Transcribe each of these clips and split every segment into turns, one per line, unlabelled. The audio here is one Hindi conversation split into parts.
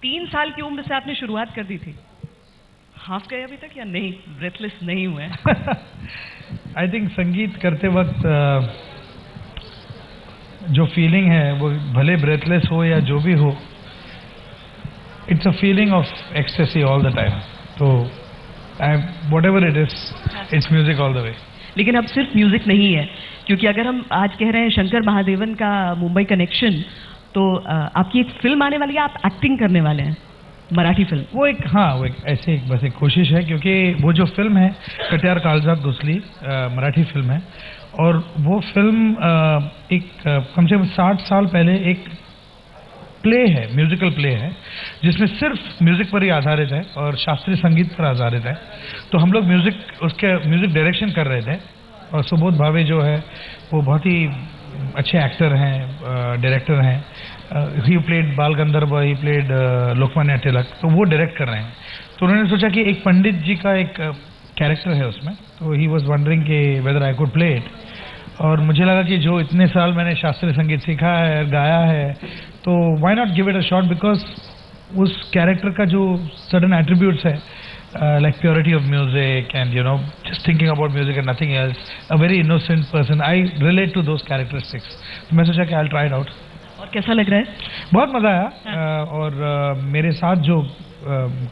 3 साल की उम्र से आपने शुरुआत कर दी थी, हाफ गए अभी तक या नहीं, ब्रेथलेस नहीं हुए?
आई थिंक संगीत करते वक्त जो फीलिंग है वो भले ब्रेथलेस हो या जो भी हो, it's a feeling of ecstasy all the time. तो whatever it is, it's music all the way.
लेकिन अब सिर्फ म्यूजिक नहीं है, क्योंकि अगर हम आज कह रहे हैं शंकर महादेवन का मुंबई कनेक्शन, तो आपकी एक फिल्म आने वाली है, आप एक्टिंग करने वाले हैं, मराठी फिल्म.
वो एक ऐसे बस एक कोशिश है, क्योंकि वो जो फिल्म है कट्यार काळजात घुसली, मराठी फिल्म है. और वो फिल्म एक कम से कम 60 साल पहले एक प्ले है, म्यूजिकल प्ले है, जिसमें सिर्फ म्यूजिक पर ही आधारित है और शास्त्रीय संगीत पर आधारित है. तो हम लोग उसके म्यूजिक डायरेक्शन कर रहे थे, और सुबोध भावे जो है वो बहुत ही अच्छे एक्टर हैं, डायरेक्टर हैं. ही प्लेड बाल गंधर्व, ही प्लेड लोकमान्य तिलक, तो वो डायरेक्ट कर रहे हैं. तो उन्होंने सोचा कि एक पंडित जी का एक कैरेक्टर है उसमें, तो ही वॉज वंडरिंग कि whether I could play it. और मुझे लगा कि जो इतने साल मैंने शास्त्रीय संगीत सीखा है, गाया है, तो why not give it a shot, because उस कैरेक्टर का जो सडन एट्रीब्यूट्स है, like purity of music and just thinking about music and nothing else, a very innocent person, I relate to those characteristics. तो मैं सोचा कि I'll try it out.
और कैसा लग रहा है?
बहुत मज़ा आया. और मेरे साथ जो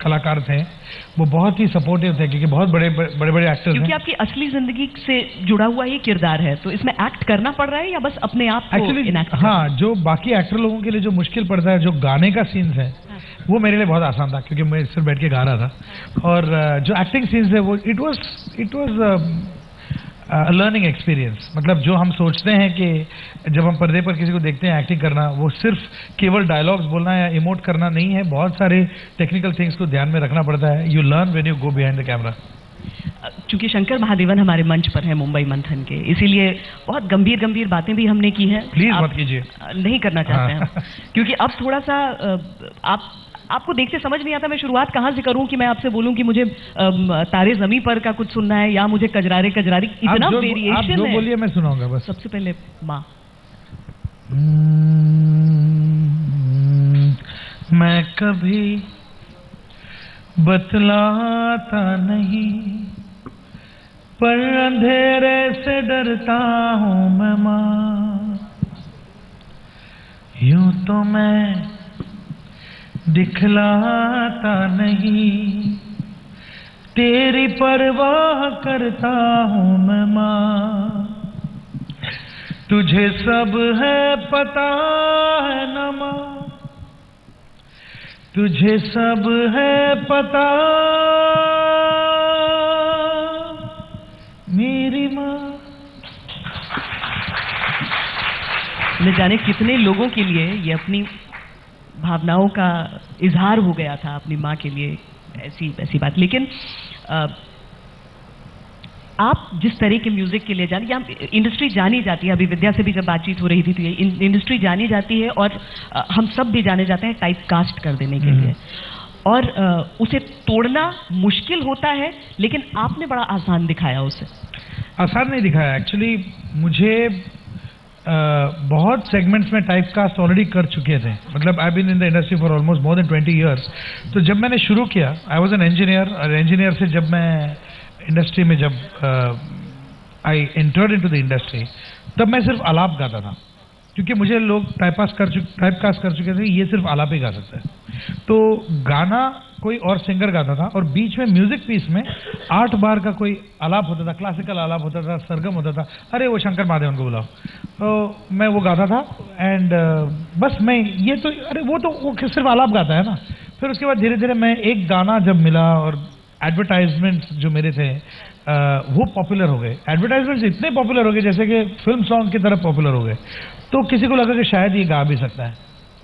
कलाकार थे वो बहुत ही सपोर्टिव थे, क्योंकि बहुत बड़े एक्टर्स हैं.
क्योंकि आपकी असली जिंदगी से जुड़ा हुआ ये किरदार है, तो इसमें एक्ट करना पड़ रहा है या बस अपने आप को इनएक्ट?
हाँ, जो बाकी एक्टर लोगों के लिए जो मुश्किल पड़ता है, जो गाने का सीन्स है, वो मेरे लिए बहुत आसान था, क्योंकि मैं सिर्फ बैठ के गा रहा था. और जो एक्टिंग सीन्स है वो इट वाज लर्निंग एक्सपीरियंस. मतलब जो हम सोचते हैं कि जब हम पर्दे पर किसी को देखते हैं एक्टिंग करना, वो सिर्फ केवल डायलॉग्स बोलना या इमोट करना नहीं है. बहुत सारे टेक्निकल थिंग्स को ध्यान में रखना पड़ता है. You learn when you go behind the camera.
चूंकि शंकर महादेवन हमारे मंच पर है मुंबई मंथन के, इसीलिए बहुत गंभीर बातें भी हमने की हैं.
प्लीज मत कीजिए.
नहीं करना चाहते हैं, क्योंकि अब थोड़ा सा आपको देखते समझ नहीं आता मैं शुरुआत कहाँ से करूं, कि मैं आपसे बोलूं कि मुझे तारे ज़मीं पर का कुछ सुनना है, या मुझे कजरारे इतना वेरिएशन है.
आप जो बोलिए मैं सुनाऊंगा. बस
सबसे पहले माँ.
मैं कभी बतलाता नहीं, पर अंधेरे से डरता हूँ मैं माँ. यूं तो मैं दिखलाता नहीं, तेरी परवाह करता हूँ मैं माँ. तुझे सब है पता है न माँ, तुझे सब है पता मेरी माँ.
न जाने कितने लोगों के लिए ये अपनी भावनाओं का इजहार हो गया था अपनी माँ के लिए, ऐसी बात. लेकिन आप जिस तरह के म्यूजिक के लिए इंडस्ट्री जानी जाती है, अभी विद्या से भी जब बातचीत हो रही थी तो ये इंडस्ट्री जानी जाती है, और हम सब भी जाने जाते हैं टाइप कास्ट कर देने के लिए, और उसे तोड़ना मुश्किल होता है, लेकिन आपने बड़ा आसान दिखाया उसे.
आसान नहीं दिखाया एक्चुअली. मुझे बहुत सेगमेंट्स में टाइप कास्ट ऑलरेडी कर चुके थे. मतलब I been in the industry for almost more than 20 years. तो जब मैंने शुरू किया, आई वॉज एन इंजीनियर, और इंजीनियर से जब मैं इंडस्ट्री में आई एंटर्ड इनटू द इंडस्ट्री, तब मैं सिर्फ आलाप गाता था, क्योंकि मुझे लोग टाइप कास्ट कर चुके थे, ये सिर्फ आलाप ही गा सकता है. तो गाना कोई और सिंगर गाता था, और बीच में म्यूजिक पीस में 8 बार का कोई आलाप होता था, क्लासिकल आलाप होता था, सरगम होता था. अरे वो शंकर महादेवन को बुलाओ, तो मैं वो गाता था. एंड बस मैं ये तो वो सिर्फ आलाप गाता है ना. फिर उसके बाद धीरे धीरे मैं एक गाना जब मिला, और एडवर्टाइजमेंट्स जो मेरे थे वो पॉपुलर हो गए. एडवर्टाइजमेंट्स इतने पॉपुलर हो गए जैसे कि फिल्म सॉन्ग की तरह पॉपुलर हो गए. तो किसी को लगा कि शायद ये गा भी सकता है,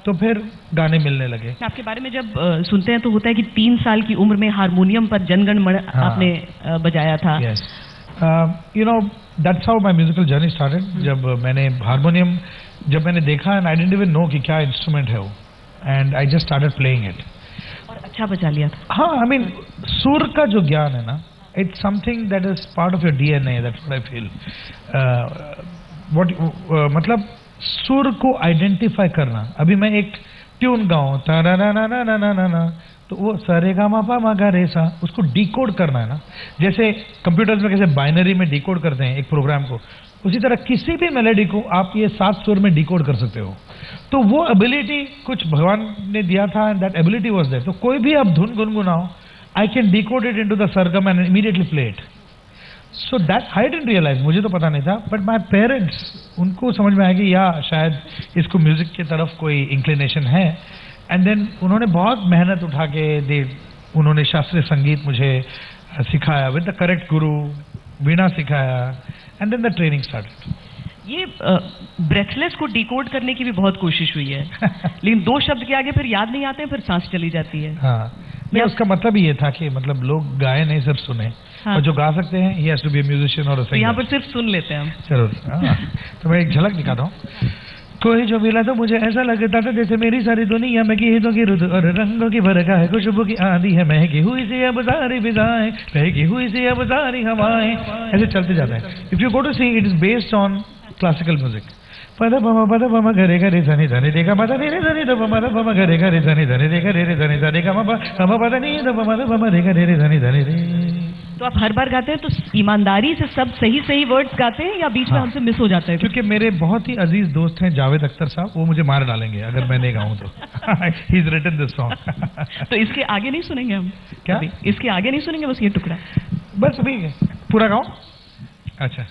तो फिर गाने मिलने लगे.
आपके बारे में जब सुनते हैं तो होता है कि 3 साल की उम्र में हारमोनियम पर जनगण मन आपने बजाया था.
Yes. That's how my musical journey started. जब मैंने हारमोनियम देखा, and I didn't even know कि क्या इंस्ट्रूमेंट है वो, and I just started playing it.
और अच्छा बजा लिया था.
हाँ, I mean सुर का जो ज्ञान है ना, it's something that is part of your DNA. That's what I feel. मतलब सुर को आइडेंटिफाई करना. अभी मैं एक ट्यून गाओ तारा ना ना ना ना ना ना ना, तो वो सारे गा मा पा मा गा रे सा, उसको डिकोड करना है ना, जैसे कंप्यूटर्स में कैसे बाइनरी में डिकोड करते हैं एक प्रोग्राम को, उसी तरह किसी भी मेलोडी को आप ये 7 सुर में डिकोड कर सकते हो। तो वो एबिलिटी कुछ भगवान ने दिया था, and that ability was there. तो कोई भी आप धुन गुनगुनाओ, I can decode it into the sargam and immediately play it. So that I didn't realise, मुझे तो पता नहीं था, बट माय पेरेंट्स, उनको समझ में आया कि या शायद इसको म्यूजिक की तरफ कोई इंक्लिनेशन है। एंड देन उन्होंने बहुत मेहनत उठा के उन्होंने शास्त्रीय संगीत मुझे सिखाया विद द करेक्ट गुरु, वीणा सिखाया, and then the training started.
ये ब्रेथलेस को डिकोड करने की भी बहुत कोशिश हुई है लेकिन 2 शब्द के आगे फिर याद नहीं आते हैं, फिर सांस चली जाती है।
हाँ, नहीं उसका मतलब ये था कि मतलब लोग गाए नहीं, सिर्फ सुने। हाँ। और जो गा सकते हैं he has to be a musician or a singer।
तो यहाँ पर सिर्फ सुन लेते हैं हम।
चलो हाँ, तो मैं एक झलक दिखाता हूँ। कोई जो मिला तो मुझे ऐसा लगता था जैसे मेरी सारी दुनिया में गीतों की रुत और रंगों की बरखा है, खुशबू की आंधी है, महकी हुई सी अब सारी फिजाएं, बहकी हुई सी अब सारी हवाएं, ऐसे चलते जाता है। If you go to see, it is based on classical music. पद पम घरे घरे धनी धनी देगा मद रे धनी द पम घरे घरे धनी धनी देगा रे रे धनी धनी गम पद नी द पम रे घरे रे धनी धनी रे।
तो आप हर बार गाते हैं तो ईमानदारी से सब सही सही वर्ड्स गाते हैं या बीच में हमसे मिस हो जाता है?
क्योंकि मेरे बहुत ही अजीज दोस्त हैं जावेद अख्तर साहब, वो मुझे मार डालेंगे अगर मैं नहीं गाऊं तो। He is written this song.
तो इसके आगे नहीं सुनेंगे हम?
क्या
इसके आगे नहीं सुनेंगे, बस ये टुकड़ा
बस अभी पूरा गाऊं? अच्छा,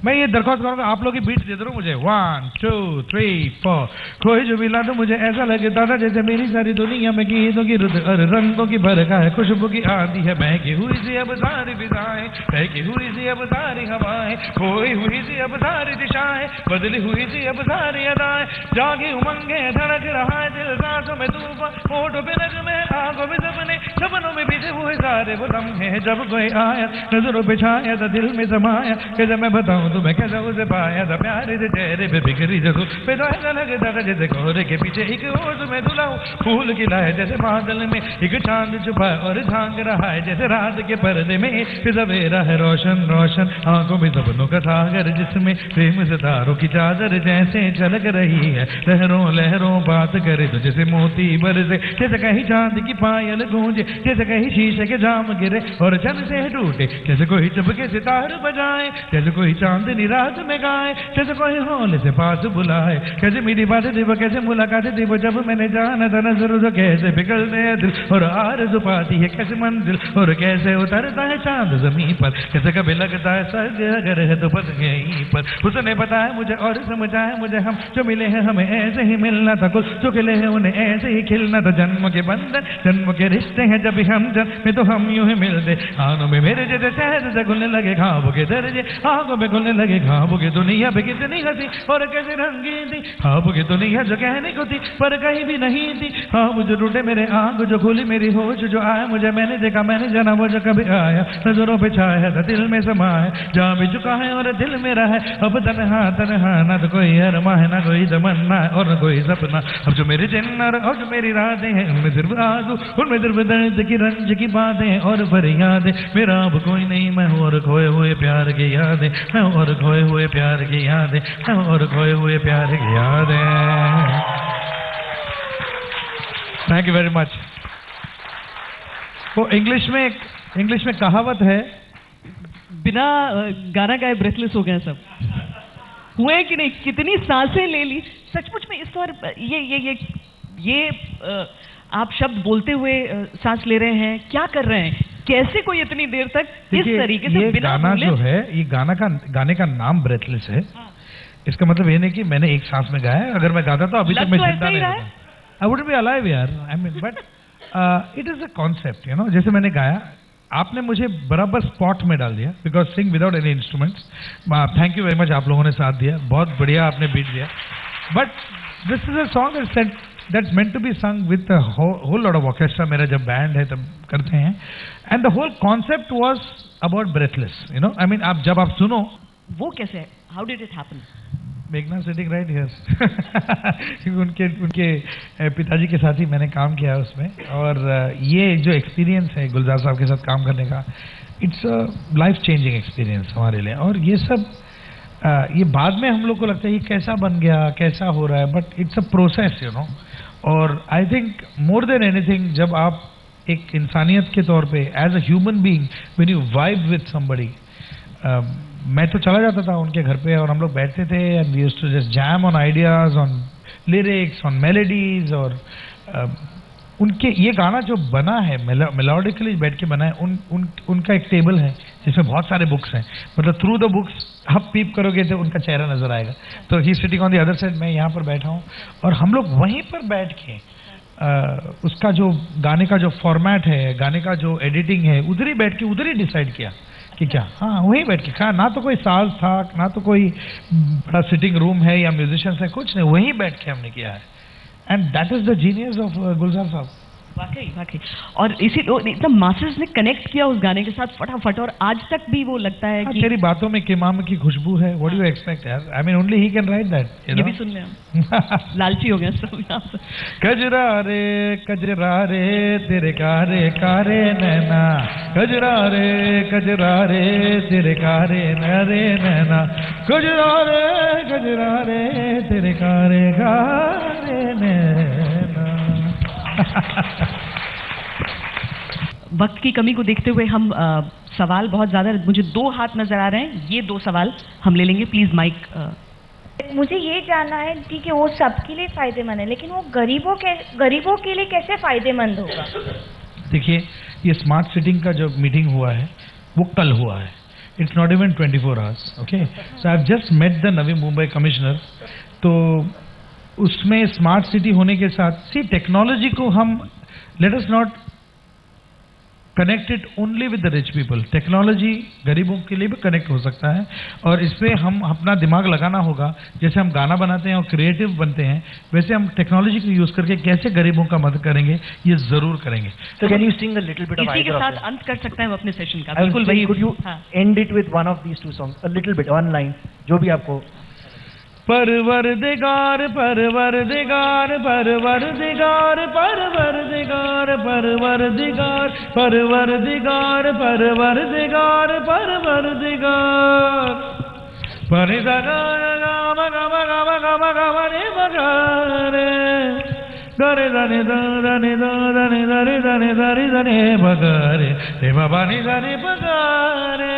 मैं ये दरख्वास्त करूंगा आप लोग की बीट दे दो मुझे। 1 2 3 4। कोई जो मिला तो मुझे ऐसा लगता था जैसे मेरी सारी दुनिया में गीतों की रुत और रंगों की बरखा है, खुशबू की आंधी है, महकी हुई सी अब सारी फिजाएं, बहकी हुई सी अब सारी हवाएं, खोई हुई सी अब सारी दिशाएं, बदली हुई सी अब सारी अदाएं, जागी उमंगे धड़क रहा है दिल, सांसों में तूफान, होठों पे नगमे, आंखों में सपने, सपनों में बीते हुए सारे वो लम्हे, जब कोई आया नजरों पे छाया था दिल में समाया, कैसे मैं बताऊं तुम्हें कैसे उसे पाया था, प्यारे से चेहरे पे बिखरी जगह पे तो ऐसा लगता था जैसे कोहरे के पीछे एक ओस में धुलाऊं, फूल खिलाए जैसे बादल में एक चांद छुपा और झांक रहा है जैसे रात के पर्दे में सवेरा है रोशन रोशन, आंखों में सपनों का सागर जिसमें प्रेम सितारों की चादर जैसे झलक रही है, लहरों लहरों बात करे तो जैसे मोती बरसे, जैसे कहीं चांद की पायल गूंजे, जैसे कहीं शीशे के जाम गिरे और चन से टूटे, जैसे कोई चुपके सितार बजाए, जैसे कोई चांदनी रात में गाए, जैसे कोई हौले से पास बुलाए, कैसे मेरी बातें थी वो, कैसे मुलाकातें थी वो, जब मैंने जाना था नजर तो कैसे पिघलते हैं दिल और आरज़ू पाती है कैसे मंजिल, और कैसे उतरता है चांद जमीन पर, कैसे कभी लगता है सज अगर है तो बस यहीं पर, उसने बताया मुझे और समझाया मुझे, हम जो मिले हैं हमें ऐसे ही मिलना था, कुछ जो खिले हैं उन्हें ऐसे ही खिलना था, जन्म के बंधन जन्म के रिश्ते हैं, जब भी हम जन्म में तो हम यूं ही मिलते, आंखों में मेरे जैसे शहद से खुलने लगे ख्वाबों के दर्जे, आंखों में खुलने लगे ख्वाबों की दुनिया पे कितनी हंसी और कैसे रंगीन थी, ख्वाबों की दुनिया जो कहने को थी पर कहीं भी नहीं थी, ख्वाब जो टूटे मेरे आंख जो खुली मेरी होश जो आया मुझे, मैंने देखा मैंने जाना वो जो कभी आया नजरों पे छाया था दिल में समाया, जा भी चुका है और दिल मेरा है अब तन्हा तन्हा, ना तो कोई अरमा है ना कोई तमन्ना और न कोई सपना, अब जो मेरे जिन्नर और जो मेरी रातें हैं उनमें सिर्फ आंसू, उनमें सिर्फ दर्द की रंज की बातें और फरियादें, मेरा अब कोई नहीं मैं हूँ और खोए हुए प्यार की यादें, मैं और खोए हुए प्यार की यादें, मैं और खोए हुए प्यार की यादें। Thank you very much. वो इंग्लिश में कहावत है,
बिना गाना गाए ब्रेथलेस हो गए सब, हुए कि नहीं, कितनी सांसें ले ली सचमुच में इस बार, ये आप शब्द बोलते हुए सांस ले रहे हैं, क्या कर रहे हैं, कैसे कोई इतनी देर तक इस तरीके से
ये
बिना
गाना जो है, ये गाने का नाम ब्रेथलेस है। इसका मतलब ये नहीं कि मैंने एक सांस में गाया, अगर मैं गाता तो अभी तक मैं जिंदा नहीं होता, आई वुडंट बी अलाइव यार, I mean, but it is a concept, you know, जैसे मैंने गाया आपने मुझे बराबर स्पॉट में डाल दिया, because sing without any instruments. Thank you very much, आप लोगों ने साथ दिया, बहुत बढ़िया आपने बीट दिया, but this is a song that's meant to be sung with a whole lot of orchestra. मेरा जब बैंड है तब करते हैं, and the whole concept was about breathless, you know, I mean, जब आप सुनो
वो कैसे, how did it happen?
मेघना sitting right here क्योंकि उनके पिताजी के साथ ही मैंने काम किया है उसमें, और ये जो एक्सपीरियंस है गुलजार साहब के साथ काम करने का, it's a life changing experience हमारे लिए, और ये सब ये बाद में हम लोग को लगता है ये कैसा बन गया, कैसा हो रहा है, but it's a process, you know, और I think more than anything जब आप एक इंसानियत के तौर पे as a human being when you vibe with somebody, मैं तो चला जाता था उनके घर पे और हम लोग बैठते थे and we used to just jam on ideas, on lyrics, on melodies. और उनके ये गाना जो बना है मेलोडिकली बैठ के बना है, उनका एक टेबल है जिसमें बहुत सारे बुक्स हैं, मतलब थ्रू द बुक्स आप पीप करोगे तो उनका चेहरा नजर आएगा। तो he sitting on the other side, मैं यहाँ पर बैठा हूँ और हम लोग वहीं पर बैठ के उसका जो गाने का जो फॉर्मेट है, गाने का जो एडिटिंग है, उधर ही बैठ के उधर ही डिसाइड किया कि क्या, हाँ वहीं बैठ के कहा, ना तो कोई साज था, ना तो कोई बड़ा सिटिंग रूम है या म्यूजिशियंस है, कुछ नहीं, वहीं बैठ के हमने किया है। And that is the genius of Gulzar sahab.
वाकई। और इसी इतना मास्टर्स ने कनेक्ट किया उस गाने के साथ फटाफट, और आज तक भी वो लगता है कि
तेरी बातों में किमाम की खुशबू है। व्हाट डू यू एक्सपेक्ट यार, I mean only he can write that.
ये भी सुन ले हम लालची हो गए सब यहाँ पे।
कजरा रे तेरे कारे कारे नैना, कजरा रे तेरे कारे नरे नैना, कजरा रे तेरे कारे कारे नैना।
वक्त की कमी को देखते हुए हम सवाल बहुत ज्यादा, मुझे 2 हाथ नजर आ रहे हैं, ये 2 सवाल हम ले लेंगे। Please mic.
मुझे ये जानना है कि वो सबके लिए फायदेमंद है, लेकिन वो गरीबों के लिए कैसे फायदेमंद होगा?
देखिए, ये स्मार्ट सिटिंग का जो मीटिंग हुआ है वो कल हुआ है। It's not even 24 hours. Okay, so I have just met the Navi Mumbai commissioner. तो उसमें स्मार्ट सिटी होने के साथ सी टेक्नोलॉजी को हम let us not connect it only with the rich people. Technology गरीबों के लिए भी कनेक्ट हो सकता है और इसमें हम अपना दिमाग लगाना होगा। जैसे हम गाना बनाते हैं और क्रिएटिव बनते हैं, वैसे हम टेक्नोलॉजी को यूज करके कैसे गरीबों का मदद करेंगे, ये जरूर करेंगे।
So can you sing a little bit of
इसी के
either of
साथ
them?
अंत कर सकते हैं हम अपने सेशन का।
I was
बिल्कुल
saying,
वही।
could you end it with one of these 2 songs? A little bit, one line, जो भी आपको।
परवरदिगार परवरदिगार परवरदिगार परवरदिगार परवरदिगार परवरदिगार परवरदिगार परवरदिगार परिदगार गाम गम गम गम गम रे बगारे दरे दने दने दने दरे दने दरे दने बगारे रे बाबा नि दने बगारे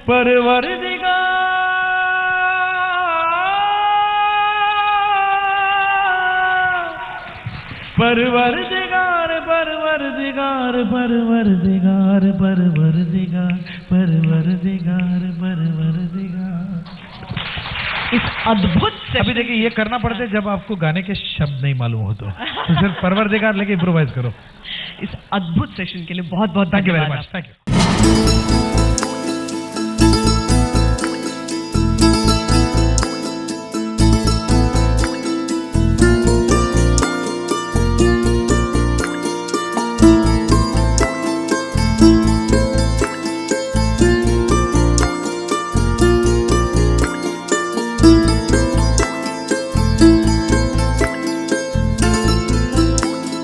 परवरदिगार परवरदिगार परवरदिगार परवरदिगार परवरदिगार परवरदिगार परवरदिगार।
इस अद्भुत
अभी देखिए, ये करना पड़ता है जब आपको गाने के शब्द नहीं मालूम हो तो सिर्फ परवरदिगार लेके इम्प्रोवाइज करो।
इस अद्भुत सेशन के लिए बहुत बहुत
थैंक यू वेरी
धन्यवाद।
मच। Thank you.